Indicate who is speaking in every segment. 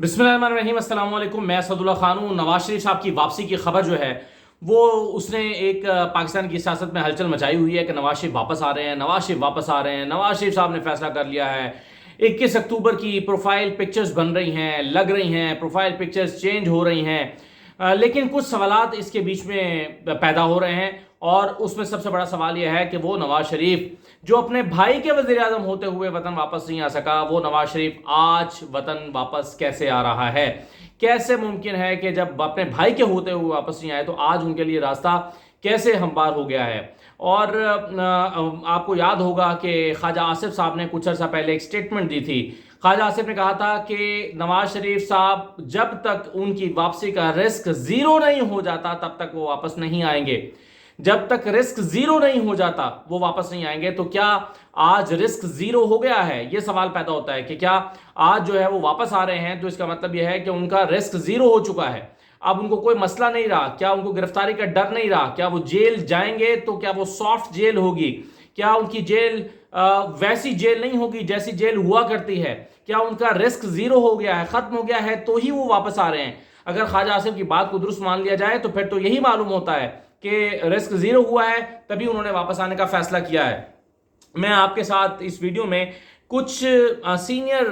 Speaker 1: बिस्मिल्लाहिर्रहमानिर्रहीम, अस्सलाम वालेकुम। मैं असदुल्ला खान हूँ। नवाज शरीफ साहब की वापसी की खबर जो है वो उसने एक पाकिस्तान की सियासत में हलचल मचाई हुई है कि नवाज शरीफ वापस आ रहे हैं, नवाज शरीफ वापस आ रहे हैं। नवाज शरीफ साहब ने फैसला कर लिया है 21 अक्टूबर की प्रोफाइल पिक्चर्स बन रही हैं, लग रही हैं, प्रोफाइल पिक्चर्स चेंज हो रही हैं। लेकिन कुछ सवालात इसके बीच में पैदा हो रहे हैं और उसमें सबसे बड़ा सवाल यह है कि वो नवाज शरीफ जो अपने भाई के वज़ीर आज़म होते हुए वतन वापस नहीं आ सका, वो नवाज शरीफ आज वतन वापस कैसे आ रहा है। कैसे मुमकिन है कि जब अपने भाई के होते हुए वापस नहीं आए तो आज उनके लिए रास्ता कैसे हमवार हो गया है। और आपको याद होगा कि ख्वाजा आसिफ साहब ने कुछ अर्सा पहले एक स्टेटमेंट दी थी। ख्वाजा आसिफ ने कहा था कि नवाज शरीफ साहब जब तक उनकी वापसी का रिस्क ज़ीरो नहीं हो जाता तब तक वो वापस नहीं आएंगे। जब तक रिस्क ज़ीरो नहीं हो जाता वो वापस नहीं आएंगे। तो क्या आज रिस्क ज़ीरो हो गया है? ये सवाल पैदा होता है कि क्या आज जो है वो वापस आ रहे हैं तो इसका मतलब यह है कि उनका रिस्क ज़ीरो हो चुका है। अब उनको कोई मसला नहीं रहा। क्या उनको गिरफ्तारी का डर नहीं रहा? क्या वो जेल जाएंगे तो क्या वो सॉफ्ट जेल होगी? क्या उनकी जेल वैसी जेल नहीं होगी जैसी जेल हुआ करती है? क्या उनका रिस्क ज़ीरो हो गया है, ख़त्म हो गया है तो ही वो वापस आ रहे हैं? अगर ख्वाजा आसिफ की बात को दुरुस्त मान लिया जाए तो फिर तो यही मालूम होता है कि रिस्क ज़ीरो हुआ है, तभी उन्होंने वापस आने का फ़ैसला किया है। मैं आपके साथ इस वीडियो में कुछ सीनियर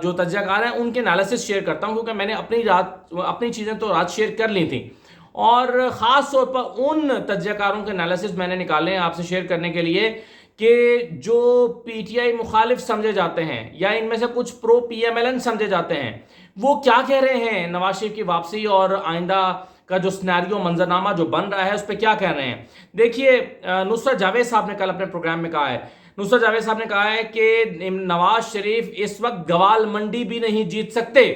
Speaker 1: जो तज्ज़ियाकार हैं उनके एनालिसिस शेयर करता हूं, क्योंकि मैंने अपनी चीज़ें तो रात शेयर कर ली थी और ख़ास तौर पर उन तज्ज़ियाकारों के एनालिसिस मैंने निकाले हैं आपसे शेयर करने के लिए कि जो पीटीआई मुखालिफ समझे जाते हैं या इनमें से कुछ प्रो पीएमएलएन समझे जाते हैं, वो क्या कह रहे हैं नवाज शरीफ की वापसी और आइंदा का जो सिनेरियो मंजरनामा जो बन रहा है उस पर क्या कह रहे हैं। देखिए, नुसरत जावेद साहब ने कल अपने प्रोग्राम में कहा है, नुसरत जावेद साहब ने कहा है कि नवाज शरीफ इस वक्त गवाल मंडी भी नहीं जीत सकते।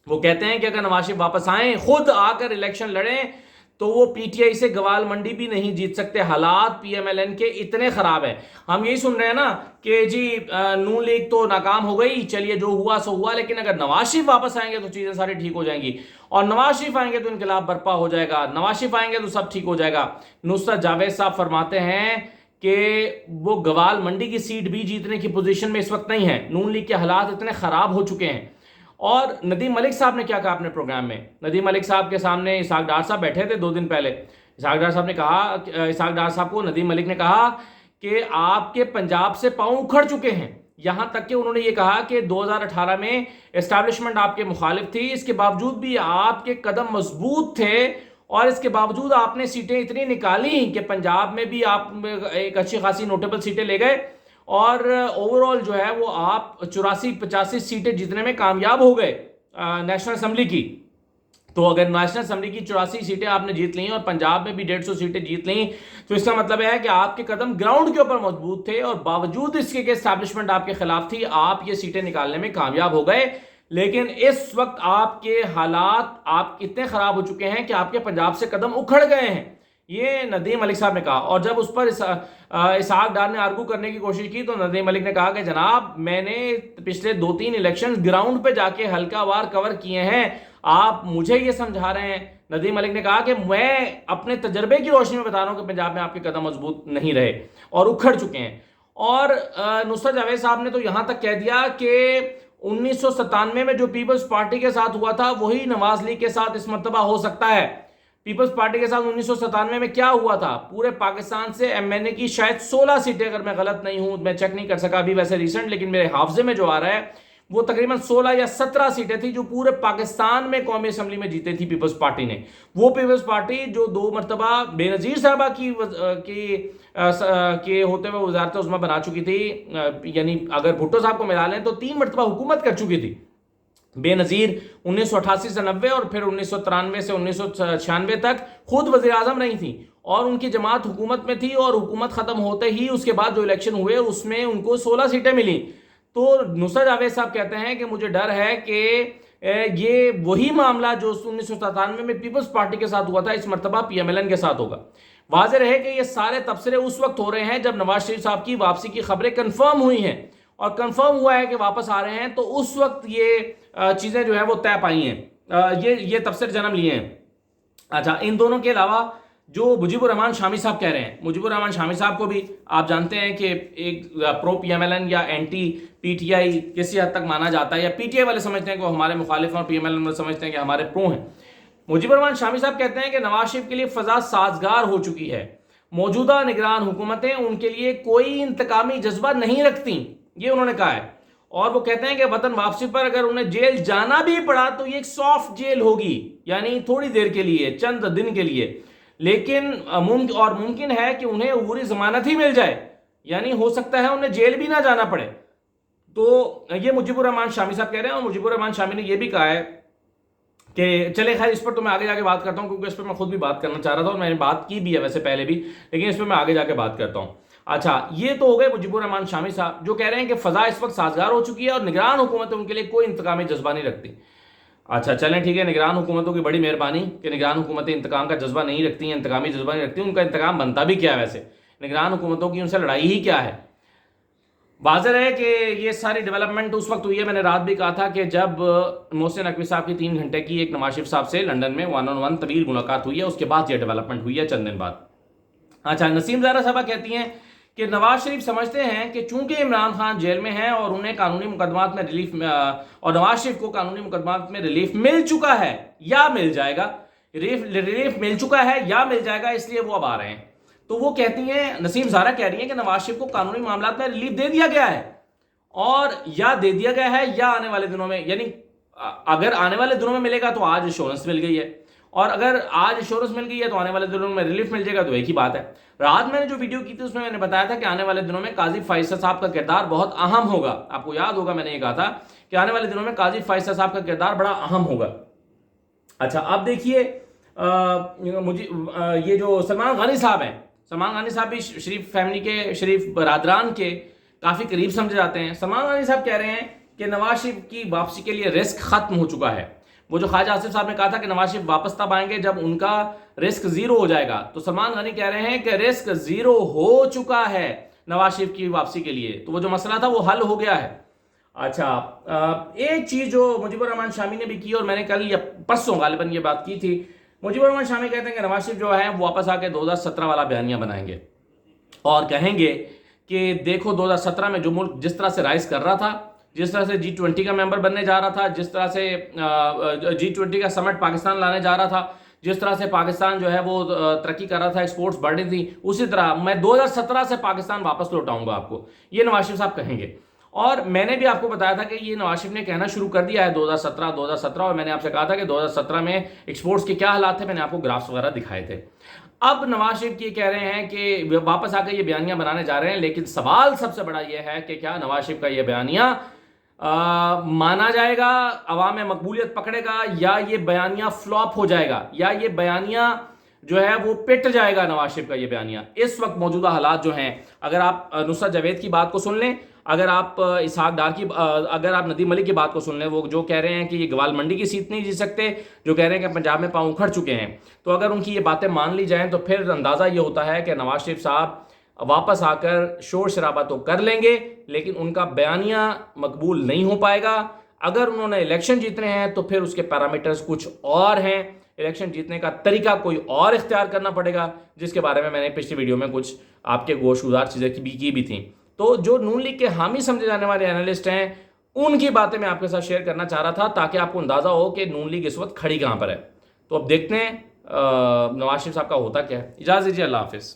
Speaker 1: वो कहते हैं कि अगर नवाज शरीफ वापस आए, खुद आकर इलेक्शन लड़ें, तो वो पीटीआई से गवाल मंडी भी नहीं जीत सकते। हालात पीएमएलएन के इतने खराब हैं। हम यही सुन रहे हैं ना कि जी नून लीग तो नाकाम हो गई, चलिए जो हुआ सो हुआ, लेकिन अगर नवाज शरीफ वापस आएंगे तो चीजें सारी ठीक हो जाएंगी और नवाज शरीफ आएंगे तो इनकलाब बर्पा हो जाएगा, नवाज शरीफ आएंगे तो सब ठीक हो जाएगा। नुसरत जावेद साहब फरमाते हैं कि वो गवाल मंडी की सीट भी जीतने की पोजीशन में इस वक्त नहीं है। नून लीग के हालात इतने खराब हो चुके हैं। और नदीम मलिक साहब ने क्या कहा अपने प्रोग्राम में? नदीम मलिक साहब के सामने इसहाक डार साहब बैठे थे 2 दिन पहले। इसहाक डार साहब ने कहा, इसहाक डार साहब को नदीम मलिक ने कहा कि आपके पंजाब से पांव उखड़ चुके हैं। यहां तक कि उन्होंने ये कहा कि 2018 में एस्टैब्लिशमेंट आपके मुखालिफ थी, इसके बावजूद भी आपके कदम मजबूत थे और इसके बावजूद आपने सीटें इतनी निकाली कि पंजाब में भी आप एक अच्छी खासी नोटेबल सीटें ले गए और ओवरऑल जो है वो आप 84-85 सीटें जीतने में कामयाब हो गए नेशनल असेंबली की। तो अगर नेशनल असेंबली की 84 सीटें आपने जीत ली और पंजाब में भी 150 सीटें जीत ली, तो इसका मतलब है कि आपके कदम ग्राउंड के ऊपर मजबूत थे और बावजूद इसके कि एस्टैब्लिशमेंट आपके खिलाफ थी, आप ये सीटें निकालने में कामयाब हो गए। लेकिन इस वक्त आपके हालात आप इतने खराब हो चुके हैं कि आपके पंजाब से कदम उखड़ गए हैं। ये नदीम मलिक साहब ने कहा। और जब उस पर इसहाक डार ने आर्गू करने की कोशिश की तो नदीम मलिक ने कहा कि जनाब, मैंने पिछले 2-3 इलेक्शन ग्राउंड पे जाके हल्कावार कवर किए हैं, आप मुझे ये समझा रहे हैं। नदीम मलिक ने कहा कि मैं अपने तजर्बे की रोशनी में बता रहा हूं कि पंजाब में आपके कदम मजबूत नहीं रहे और उखड़ चुके हैं। और नुसरत जावेद साहब ने तो यहां तक कह दिया कि 1997 में जो पीपल्स पार्टी के साथ हुआ था वही नवाज लीग के साथ इस मर्तबा हो सकता है। पीपल्स पार्टी के साथ 1997 में क्या हुआ था? पूरे पाकिस्तान से एमएनए की शायद 16 सीटें, अगर मैं गलत नहीं हूं, मैं चेक नहीं कर सका अभी वैसे रिसेंट, लेकिन मेरे हाफजे में जो आ रहा है वो तकरीबन 16 या 17 सीटें थी जो पूरे पाकिस्तान में कौमी असेंबली में जीती थी पीपल्स पार्टी ने। वो पीपल्स पार्टी जो 2 मरतबा बेनजीर साहबा के होते हुए वजारत उज़्मा बना चुकी थी, यानी अगर भुट्टो साहब को मिला लें तो 3 मरतबा हुकूमत कर चुकी थी। बेनजीर 1988 से 90 और फिर 1993 से 1996 तक खुद वज़ीर आज़म नहीं थी और उनकी जमात हुकूमत में थी और हुकूमत ख़त्म होते ही उसके बाद जो इलेक्शन हुए उसमें उनको 16 सीटें मिली। तो नुसरत जावेद साहब कहते हैं कि मुझे डर है कि ये वही मामला जो 1997 में पीपल्स पार्टी के साथ हुआ था इस मरतबा पीएमएलएन के साथ होगा। वाज़ेह रहे कि ये सारे तबसरे उस वक्त हो रहे हैं जब नवाज शरीफ साहब की वापसी की खबरें कन्फर्म हुई हैं और कंफर्म हुआ है कि वापस आ रहे हैं, तो उस वक्त ये चीज़ें जो है वो तय पाई हैं, ये तबसरे जन्म लिए हैं। अच्छा, इन दोनों के अलावा जो मुजीबुर रहमान शामी साहब कह रहे हैं, मुजीबुर रहमान शामी साहब को भी आप जानते हैं कि एक प्रो PMLN या एंटी PTI किसी हद तक माना जाता है, या PTI वाले समझते हैं कि वो हमारे मुखालिफ हैं और PMLN वाले समझते हैं कि हमारे प्रो हैं। मुजीबुर रहमान शामी साहब कहते हैं कि नवाज शरीफ के लिए फ़ज़ा साजगार हो चुकी है, मौजूदा निगरान हुकूमतें उनके लिए कोई इंतकामी जज्बा नहीं रखती, ये उन्होंने कहा है। और वो कहते हैं कि वतन वापसी पर अगर उन्हें जेल जाना भी पड़ा तो ये एक सॉफ्ट जेल होगी, यानी थोड़ी देर के लिए, चंद दिन के लिए, लेकिन मुमकिन है कि उन्हें अबूरी जमानत ही मिल जाए, यानी हो सकता है उन्हें जेल भी ना जाना पड़े। तो ये मुजीबुर रहमान शामी साहब कह रहे हैं। और मुजीबुर रहमान शामी ने यह भी कहा है कि चले खैर इस पर तो मैं आगे जाके बात करता हूं, क्योंकि इस पर मैं खुद भी बात करना चाह रहा था और मैंने बात की भी है वैसे पहले भी, लेकिन इस पर मैं आगे जाके बात करता हूं। अच्छा, ये तो हो गए मुजीबुर रहमान शामी साहब जो कह रहे हैं कि फ़ज़ा इस वक्त साजगार हो चुकी है और निगरान हुकूमतें उनके लिए कोई इंतकामी जज्बा नहीं रखती। अच्छा चलें ठीक है, निगरान हुकूमतों की बड़ी मेहरबानी कि निगरान हुकूमतें इंतकाम का जज्बा नहीं रखती हैं, इंतकामी जज्बा नहीं रखती। उनका इंतकाम बनता भी क्या है वैसे, निगरान हुकूमतों की उनसे लड़ाई ही क्या है। वाज़ेह है कि ये सारी डेवलपमेंट उस वक्त हुई है, मैंने रात भी कहा था कि जब मोहसिन नकवी साहब की 3 घंटे की एक नवाज शरीफ साहब से लंदन में 1-on-1 तवील मुलाकात हुई है, उसके बाद ये डेवलपमेंट हुई है चंद दिन बाद। अच्छा, नसीम ज़ारा साहबा कहती हैं कि नवाज शरीफ समझते हैं कि चूंकि इमरान खान जेल में हैं और उन्हें कानूनी मुकदमात में रिलीफ और नवाज शरीफ को कानूनी मुकदमात में रिलीफ मिल चुका है या मिल जाएगा, रिलीफ मिल चुका है या मिल जाएगा, इसलिए वो अब आ रहे हैं। तो वो कहती हैं, नसीम ज़ारा कह रही हैं कि नवाज शरीफ को कानूनी मामलात में रिलीफ दे दिया गया है, और या दे दिया गया है या आने वाले दिनों में, यानी अगर आने वाले दिनों में मिलेगा तो आज इंश्योरेंस मिल गई है, और अगर आज इंश्योरेंस मिल गई है तो आने वाले दिनों में रिलीफ मिल जाएगा, तो एक ही बात है। रात मैंने जो वीडियो की थी उसमें मैंने बताया था कि आने वाले दिनों में काजी फैसल साहब का किरदार बहुत अहम होगा। आपको याद होगा मैंने ये कहा था कि आने वाले दिनों में काजी फैसल साहब का किरदार बड़ा अहम होगा। अच्छा, अब देखिए मुझे ये जो सलमान गानी साहब हैं, सलमान गानी साहब भी शरीफ फैमिली के, शरीफ बरादरान के काफ़ी करीब समझे जाते हैं। सलमान गानी साहब कह रहे हैं कि नवाज शरीफ की वापसी के लिए रिस्क खत्म हो चुका है। वो जो ख्वाजा आसिफ साहब ने कहा था कि नवाज शरीफ वापस तब आएंगे जब उनका रिस्क जीरो हो जाएगा, तो सलमान गानी कह रहे हैं कि रिस्क जीरो हो चुका है नवाज शरीफ की वापसी के लिए, तो वो जो मसला था वो हल हो गया है। अच्छा, एक चीज़ जो मुजीबुर रहमान शामी ने भी की और मैंने कल या परसों गालिबन ये बात की थी, मुजीबुर रहमान शामी कहते हैं कि नवाज शरीफ जो है वो वापस आके 2017 वाला बयानिया बनाएंगे और कहेंगे कि देखो 2017 में जो मुल्क जिस तरह से राइज कर रहा था, जिस तरह से G20 का मेंबर बनने जा रहा था, जिस तरह से G20 का समिट पाकिस्तान लाने जा रहा था, जिस तरह से पाकिस्तान जो है वो तरक्की कर रहा था, एक्सपोर्ट्स बढ़ रही थी, उसी तरह मैं 2017 से पाकिस्तान वापस लौटाऊंगा आपको, ये नवाज शरीफ साहब कहेंगे। और मैंने भी आपको बताया था कि ये नवाज शरीफ ने कहना शुरू कर दिया है 2017, और मैंने आपसे कहा था कि 2017 में एक्सपोर्ट्स के क्या हालात थे, मैंने आपको ग्राफ्स वगैरह दिखाए थे। अब नवाज शरीफ ये कह रहे हैं कि वापस आकर ये बयानिया बनाने जा रहे हैं, लेकिन सवाल सबसे बड़ा ये है कि क्या नवाज शरीफ का ये बयानिया माना जाएगा, अवाम में मकबूलियत पकड़ेगा, या ये बयानिया फ्लॉप हो जाएगा, या ये बयानिया जो है वो पिट जाएगा नवाज शरीफ का ये बयानिया। इस वक्त मौजूदा हालात जो हैं, अगर आप नुसरत जावेद की बात को सुन लें, अगर आप इसहाक डार की, अगर आप नदीम मलिक की बात को सुन लें, वो जो कह रहे हैं कि ये गवाल मंडी की सीट नहीं जीत सकते, जो कह रहे हैं कि पंजाब में पांव उखड़ चुके हैं, तो अगर उनकी ये बातें मान ली जाएं तो फिर अंदाज़ा ये होता है कि नवाज शरीफ साहब वापस आकर शोर शराबा तो कर लेंगे, लेकिन उनका बयानिया मकबूल नहीं हो पाएगा। अगर उन्होंने इलेक्शन जीतने हैं तो फिर उसके पैरामीटर्स कुछ और हैं, इलेक्शन जीतने का तरीका कोई और इख्तियार करना पड़ेगा, जिसके बारे में मैंने पिछली वीडियो में कुछ आपके गोशगुजार चीज़ें की भी थी। तो जो नून लीग के हामी समझे जाने वाले एनालिस्ट हैं, उनकी बातें मैं आपके साथ शेयर करना चाह रहा था, ताकि आपको अंदाज़ा हो कि नून लीग इस वक्त खड़ी कहाँ पर है। तो अब देखते हैं नवाज शरीफ साहब का होता क्या है। इजाज़त दीजिए, अल्लाह हाफिज़।